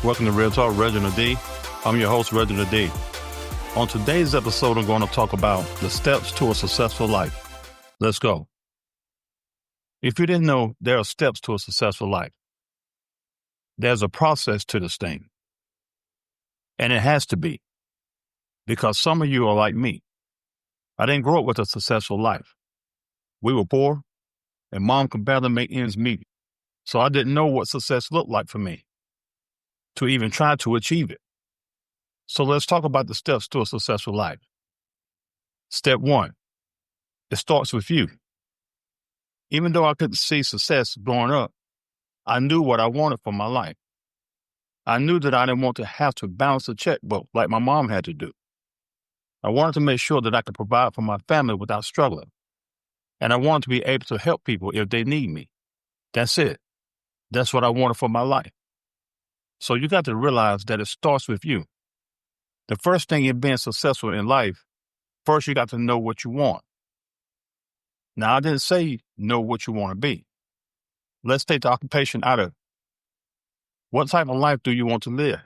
Welcome to Real Talk, Reginald D. I'm your host, Reginald D. On today's episode, I'm going to talk about the steps to a successful life. Let's go. If you didn't know, there are steps to a successful life. There's a process to this thing. And it has to be. Because some of you are like me. I didn't grow up with a successful life. We were poor, and mom could barely make ends meet. So I didn't know what success looked like for me to even try to achieve it. So let's talk about the steps to a successful life. Step one, it starts with you. Even though I couldn't see success growing up, I knew what I wanted for my life. I knew that I didn't want to have to balance a checkbook like my mom had to do. I wanted to make sure that I could provide for my family without struggling. And I wanted to be able to help people if they need me. That's it. That's what I wanted for my life. So you got to realize that it starts with you. The first thing in being successful in life, first you got to know what you want. Now, I didn't say know what you want to be. Let's take the occupation out of it. What type of life do you want to live?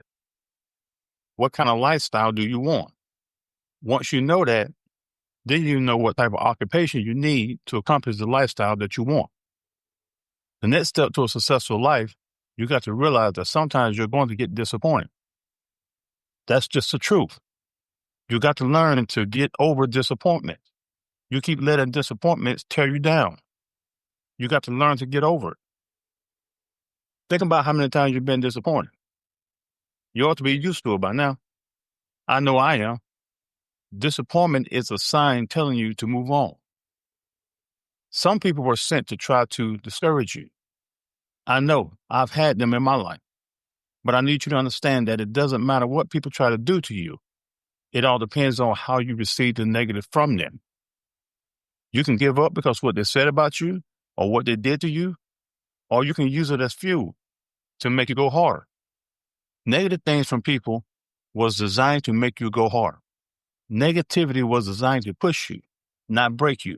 What kind of lifestyle do you want? Once you know that, then you know what type of occupation you need to accomplish the lifestyle that you want. The next step to a successful life, you got to realize that sometimes you're going to get disappointed. That's just the truth. You got to learn to get over disappointment. You keep letting disappointments tear you down. You got to learn to get over it. Think about how many times you've been disappointed. You ought to be used to it by now. I know I am. Disappointment is a sign telling you to move on. Some people were sent to try to discourage you. I know I've had them in my life, but I need you to understand that it doesn't matter what people try to do to you. It all depends on how you receive the negative from them. You can give up because what they said about you or what they did to you, or you can use it as fuel to make you go hard. Negative things from people was designed to make you go hard. Negativity was designed to push you, not break you.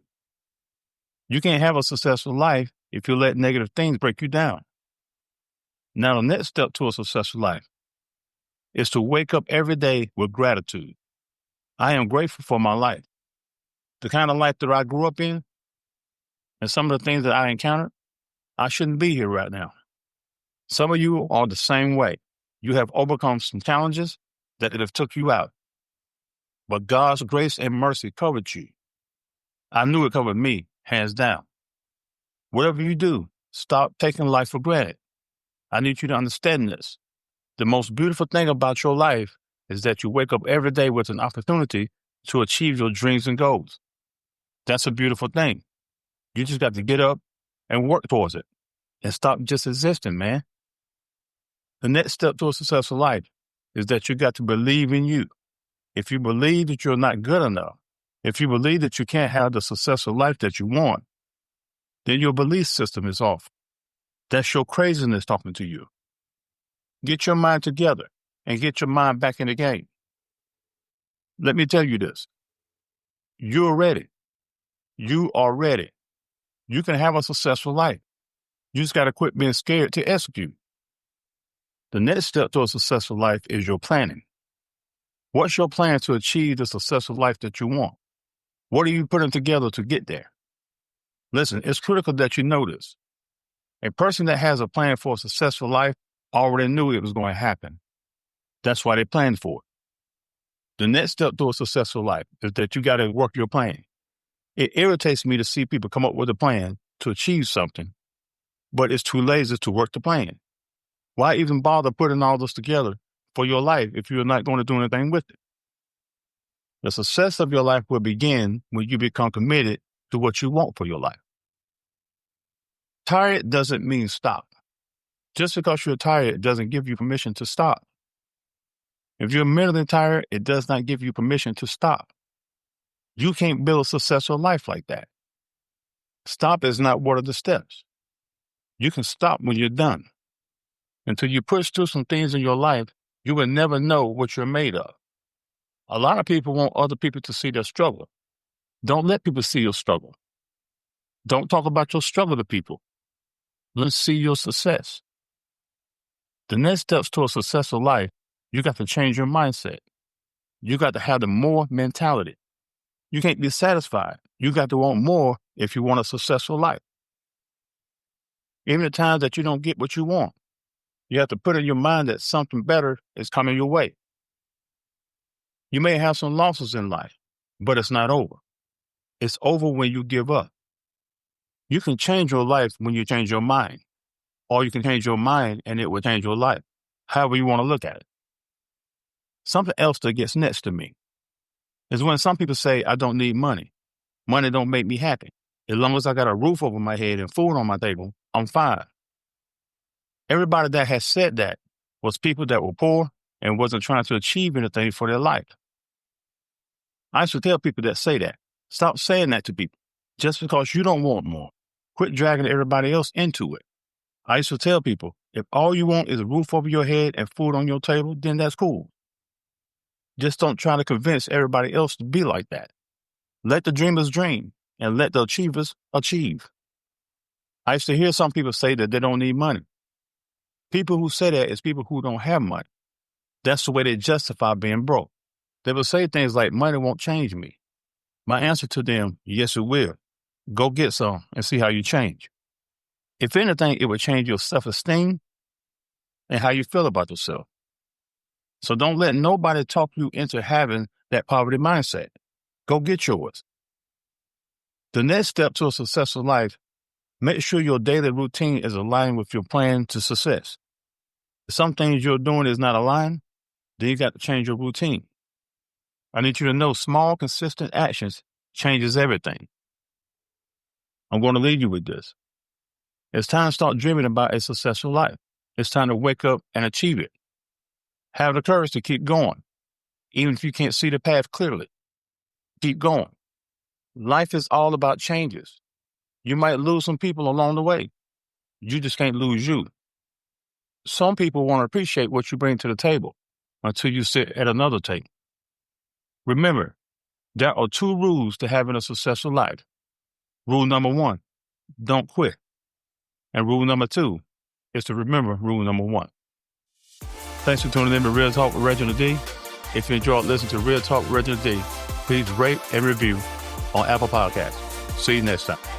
You can't have a successful life if you let negative things break you down. Now, the next step to a successful life is to wake up every day with gratitude. I am grateful for my life. The kind of life that I grew up in and some of the things that I encountered, I shouldn't be here right now. Some of you are the same way. You have overcome some challenges that have took you out. But God's grace and mercy covered you. I knew it covered me, hands down. Whatever you do, stop taking life for granted. I need you to understand this. The most beautiful thing about your life is that you wake up every day with an opportunity to achieve your dreams and goals. That's a beautiful thing. You just got to get up and work towards it and stop just existing, man. The next step to a successful life is that you got to believe in you. If you believe that you're not good enough, if you believe that you can't have the successful life that you want, then your belief system is off. That's your craziness talking to you. Get your mind together and get your mind back in the game. Let me tell you this. You're ready. You are ready. You can have a successful life. You just got to quit being scared to execute. The next step to a successful life is your planning. What's your plan to achieve the successful life that you want? What are you putting together to get there? Listen, it's critical that you know this. A person that has a plan for a successful life already knew it was going to happen. That's why they planned for it. The next step to a successful life is that you got to work your plan. It irritates me to see people come up with a plan to achieve something, but it's too lazy to work the plan. Why even bother putting all this together for your life if you're not going to do anything with it? The success of your life will begin when you become committed to what you want for your life. Tired doesn't mean stop. Just because you're tired doesn't give you permission to stop. If you're mentally tired, it does not give you permission to stop. You can't build a successful life like that. Stop is not one of the steps. You can stop when you're done. Until you push through some things in your life, you will never know what you're made of. A lot of people want other people to see their struggle. Don't let people see your struggle. Don't talk about your struggle to people. Let's see your success. The next steps to a successful life, you got to change your mindset. You got to have the more mentality. You can't be satisfied. You got to want more if you want a successful life. Even the times that you don't get what you want, you have to put in your mind that something better is coming your way. You may have some losses in life, but it's not over. It's over when you give up. You can change your life when you change your mind, or you can change your mind and it will change your life, however you want to look at it. Something else that gets next to me is when some people say, I don't need money. Money don't make me happy. As long as I got a roof over my head and food on my table, I'm fine. Everybody that has said that was people that were poor and wasn't trying to achieve anything for their life. I used to tell people that say that, stop saying that to people just because you don't want more. Quit dragging everybody else into it. I used to tell people, if all you want is a roof over your head and food on your table, then that's cool. Just don't try to convince everybody else to be like that. Let the dreamers dream and let the achievers achieve. I used to hear some people say that they don't need money. People who say that is people who don't have money. That's the way they justify being broke. They will say things like, money won't change me. My answer to them, yes, it will. Go get some and see how you change. If anything, it will change your self-esteem and how you feel about yourself. So don't let nobody talk you into having that poverty mindset. Go get yours. The next step to a successful life, make sure your daily routine is aligned with your plan to success. If some things you're doing is not aligned, then you got to change your routine. I need you to know small, consistent actions changes everything. I'm going to leave you with this. It's time to start dreaming about a successful life. It's time to wake up and achieve it. Have the courage to keep going, even if you can't see the path clearly. Keep going. Life is all about changes. You might lose some people along the way. You just can't lose you. Some people want to appreciate what you bring to the table until you sit at another table. Remember, there are 2 rules to having a successful life. Rule number 1, don't quit. And rule number 2 is to remember rule number 1. Thanks for tuning in to Real Talk with Reginald D. If you enjoyed listening to Real Talk with Reginald D, please rate and review on Apple Podcasts. See you next time.